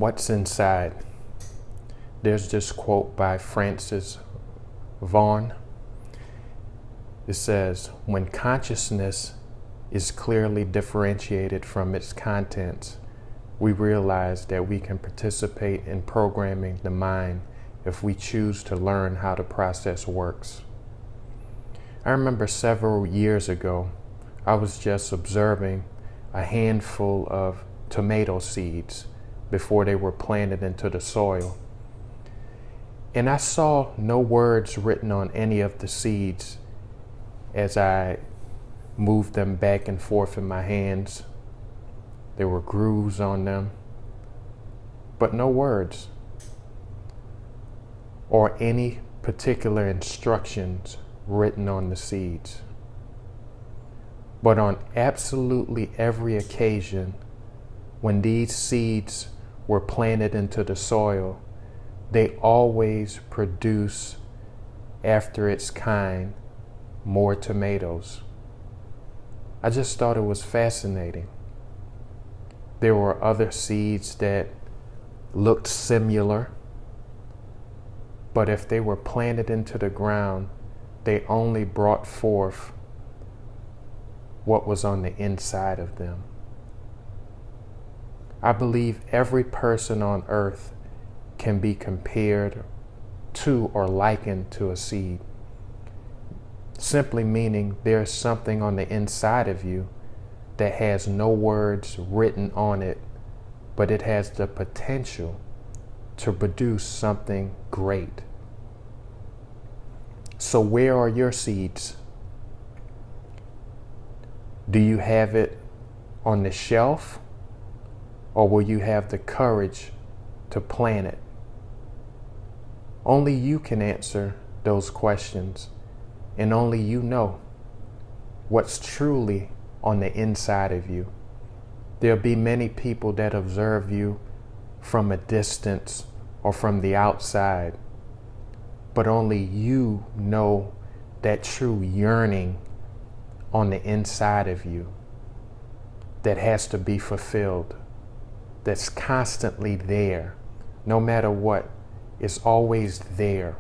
What's inside? There's this quote by Francis Vaughan. It says, when consciousness is clearly differentiated from its contents, we realize that we can participate in programming the mind if we choose to learn how the process works. I remember several years ago, I was just observing a handful of tomato seeds before they were planted into the soil. And I saw no words written on any of the seeds as I moved them back and forth in my hands. There were grooves on them, but no words or any particular instructions written on the seeds. But on absolutely every occasion, when these seeds were planted into the soil, they always produce, after its kind, more tomatoes. I just thought it was fascinating. There were other seeds that looked similar, but if they were planted into the ground, they only brought forth what was on the inside of them. I believe every person on earth can be compared to or likened to a seed, simply meaning there's something on the inside of you that has no words written on it, but it has the potential to produce something great. So where are your seeds? Do you have it on the shelf, or will you have the courage to plant it? Only you can answer those questions, and only you know what's truly on the inside of you. There'll be many people that observe you from a distance or from the outside, but only you know that true yearning on the inside of you that has to be fulfilled, that's constantly there, no matter what, is always there,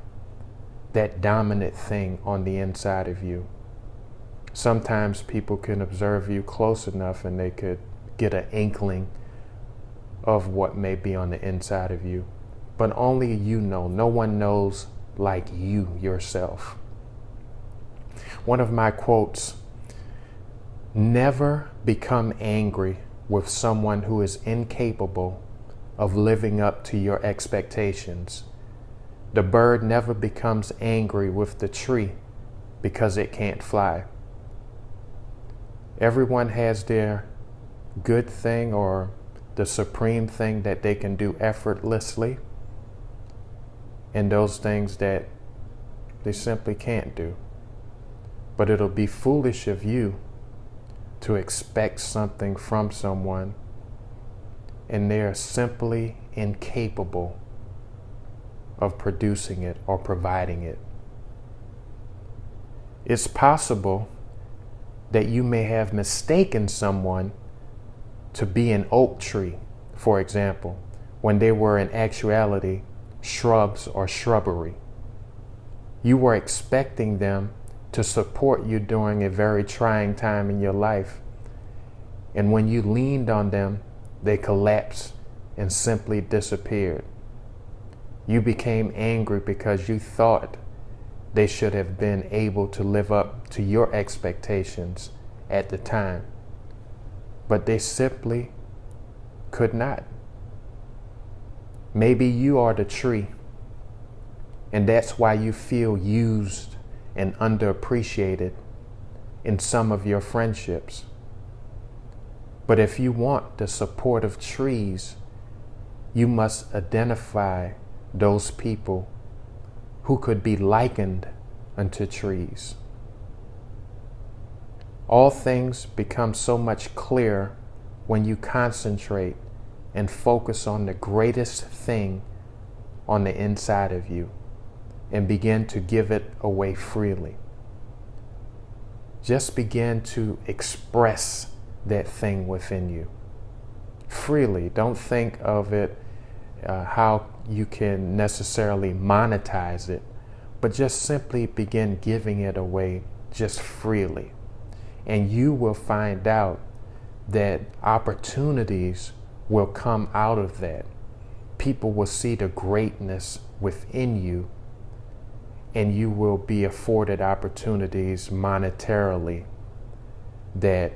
that dominant thing on the inside of you. Sometimes people can observe you close enough and they could get an inkling of what may be on the inside of you, but only you know. No one knows like you yourself. One of my quotes: never become angry with someone who is incapable of living up to your expectations. The bird never becomes angry with the tree because it can't fly. Everyone has their good thing or the supreme thing that they can do effortlessly, and those things that they simply can't do. But it'll be foolish of you to expect something from someone and they're simply incapable of producing it or providing it. It's possible that you may have mistaken someone to be an oak tree, for example, when they were in actuality shrubs or shrubbery. You were expecting them to support you during a very trying time in your life. And when you leaned on them, they collapsed and simply disappeared. You became angry because you thought they should have been able to live up to your expectations at the time, but they simply could not. Maybe you are the tree, and that's why you feel used and underappreciated in some of your friendships. But if you want the support of trees, you must identify those people who could be likened unto trees. All things become so much clearer when you concentrate and focus on the greatest thing on the inside of you and begin to give it away freely. Just begin to express that thing within you freely. Don't think of it how you can necessarily monetize it, but just simply begin giving it away just freely. And you will find out that opportunities will come out of that. People will see the greatness within you, and you will be afforded opportunities monetarily that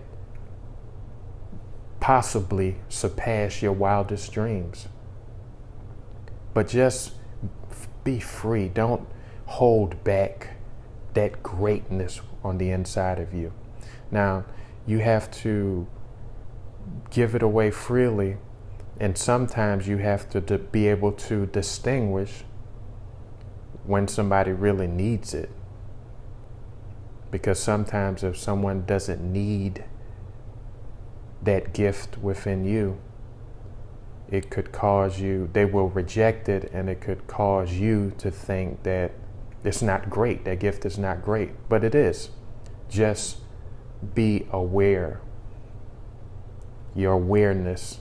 possibly surpass your wildest dreams. But just be free. Don't hold back that greatness on the inside of you. Now, you have to give it away freely, and sometimes you have to be able to distinguish when somebody really needs it. Because sometimes if someone doesn't need that gift within you, it could cause you, they will reject it, and it could cause you to think that it's not great, that gift is not great, but it is. Just be aware. Your awareness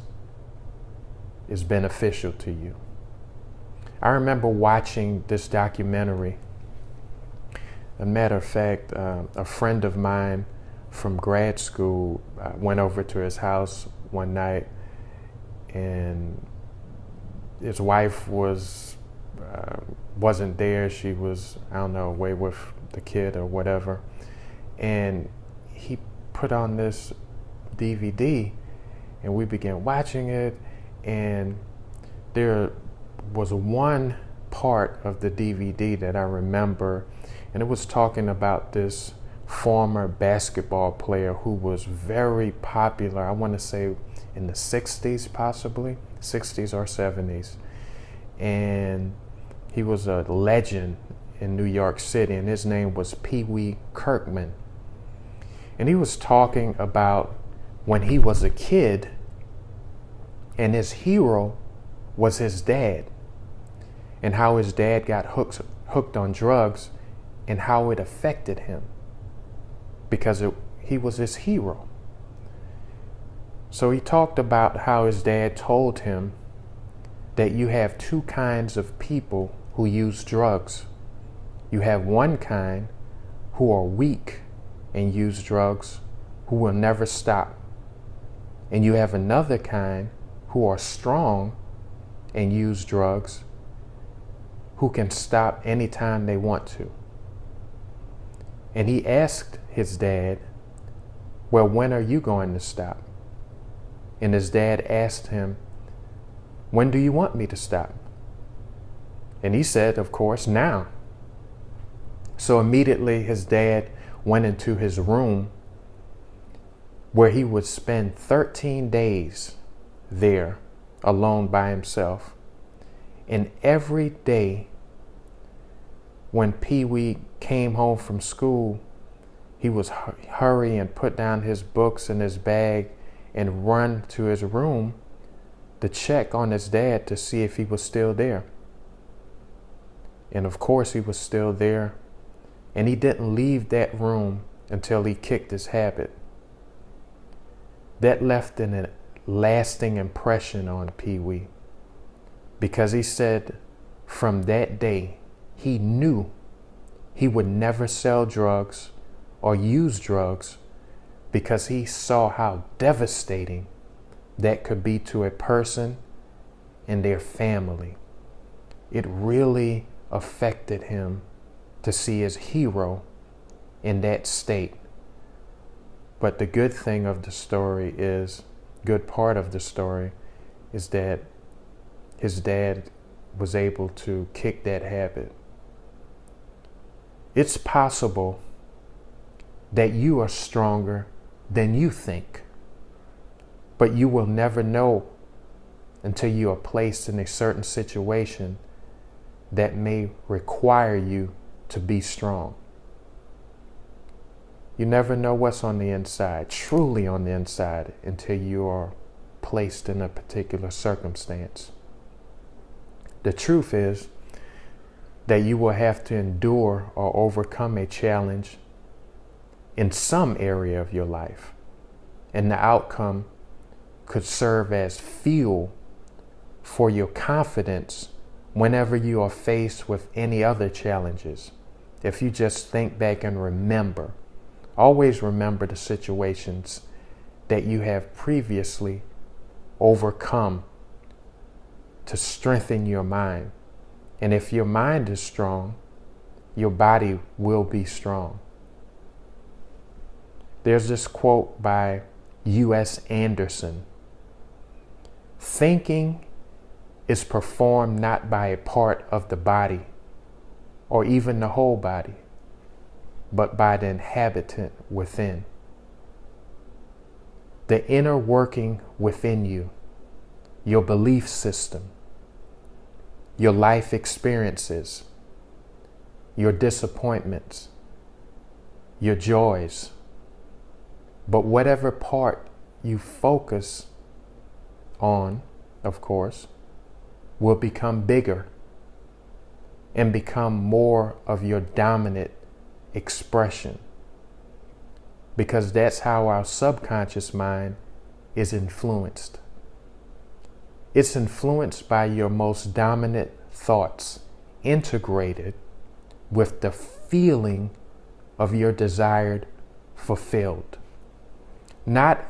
is beneficial to you. I remember watching this documentary. A matter of fact, a friend of mine from grad school went over to his house one night, and his wife wasn't there. She was, I don't know, away with the kid or whatever. And he put on this DVD, and we began watching it. And there was one part of the DVD that I remember, and it was talking about this former basketball player who was very popular, I want to say in the 60s, possibly 60s or 70s. And he was a legend in New York City, and his name was Pee Wee Kirkman. And he was talking about when he was a kid, and his hero was his dad, and how his dad got hooked on drugs, and how it affected him, because he was his hero. So he talked about how his dad told him that you have two kinds of people who use drugs. You have one kind who are weak and use drugs, who will never stop. And you have another kind who are strong and use drugs, who can stop anytime they want to. And he asked his dad, well, when are you going to stop? And his dad asked him, when do you want me to stop? And he said, of course, now. So immediately his dad went into his room, where he would spend 13 days there alone by himself. And every day when Pee Wee came home from school, he was hurry and put down his books in his bag and run to his room to check on his dad to see if he was still there. And of course he was still there, and he didn't leave that room until he kicked his habit. That left a lasting impression on Pee Wee, because he said from that day he knew he would never sell drugs or use drugs, because he saw how devastating that could be to a person and their family. It really affected him to see his hero in that state. But the good thing of the story is, good part of the story is that his dad was able to kick that habit. It's possible that you are stronger than you think, but you will never know until you are placed in a certain situation that may require you to be strong. You never know what's on the inside, truly on the inside, until you are placed in a particular circumstance. The truth is that you will have to endure or overcome a challenge in some area of your life, and the outcome could serve as fuel for your confidence whenever you are faced with any other challenges. If you just think back and remember, always remember the situations that you have previously overcome to strengthen your mind. And if your mind is strong, your body will be strong. There's this quote by U.S. Anderson. Thinking is performed not by a part of the body or even the whole body, but by the inhabitant within. The inner working within you, your belief system, your life experiences, your disappointments, your joys. But whatever part you focus on, of course, will become bigger and become more of your dominant expression. Because that's how our subconscious mind is influenced. It's influenced by your most dominant thoughts, integrated with the feeling of your desired fulfilled. Not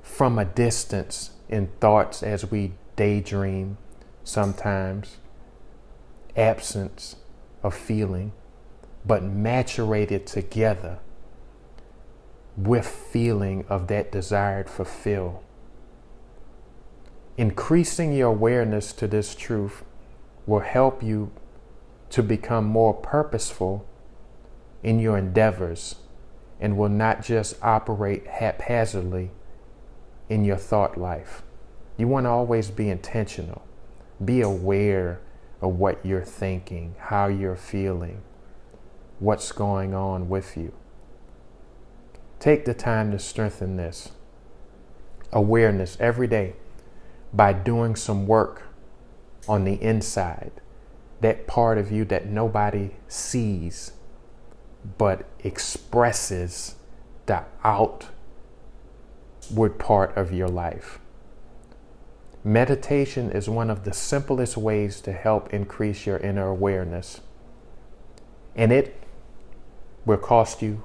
from a distance in thoughts as we daydream sometimes, absence of feeling, but maturated together with feeling of that desired fulfill. Increasing your awareness to this truth will help you to become more purposeful in your endeavors and will not just operate haphazardly in your thought life. You want to always be intentional. Be aware of what you're thinking, how you're feeling, what's going on with you. Take the time to strengthen this awareness every day by doing some work on the inside, that part of you that nobody sees but expresses the outward part of your life. Meditation is one of the simplest ways to help increase your inner awareness. And it will cost you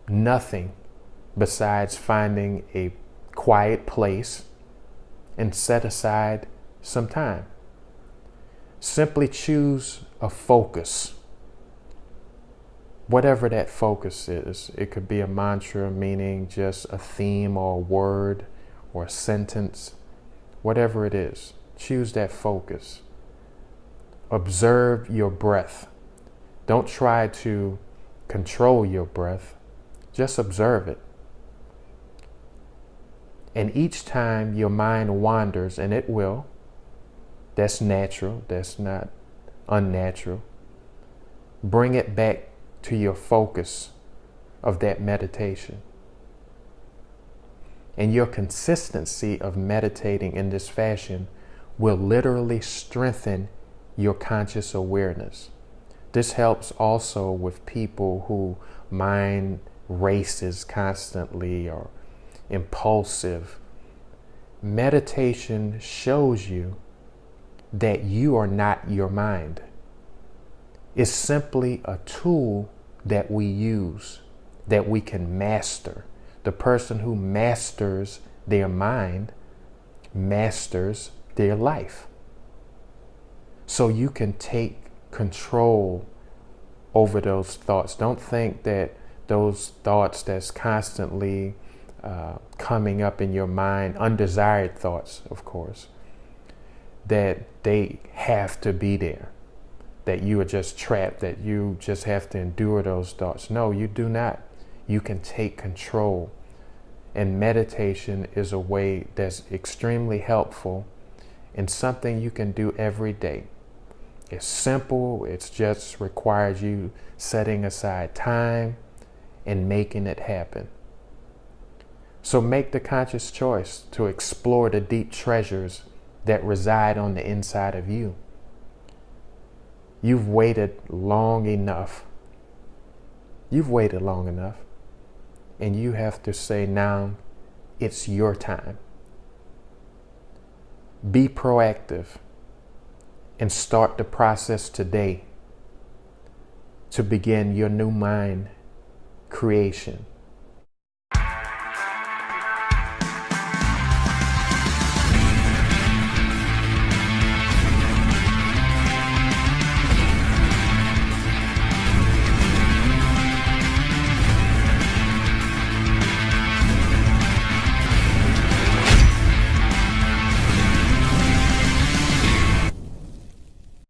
nothing besides finding a quiet place and set aside some time. Simply choose a focus. Whatever that focus is, it could be a mantra, meaning just a theme or a word or a sentence. Whatever it is, choose that focus. Observe your breath. Don't try to control your breath. Just observe it. And each time your mind wanders, and it will, that's natural, that's not unnatural, bring it back to your focus of that meditation. And your consistency of meditating in this fashion will literally strengthen your conscious awareness. This helps also with people who mind races constantly or impulsive. Meditation shows you that you are not your mind. It's simply a tool that we use, that we can master. The person who masters their mind masters their life. So you can take control over those thoughts. Don't think that those thoughts that's constantly coming up in your mind, undesired thoughts, of course, that they have to be there, that you are just trapped, that you just have to endure those thoughts. No, you do not. You can take control. And meditation is a way that's extremely helpful and something you can do every day. It's simple. It just requires you setting aside time and making it happen. So make the conscious choice to explore the deep treasures that reside on the inside of you. You've waited long enough. You've waited long enough. And you have to say, now it's your time. Be proactive and start the process today to begin your new mind creation.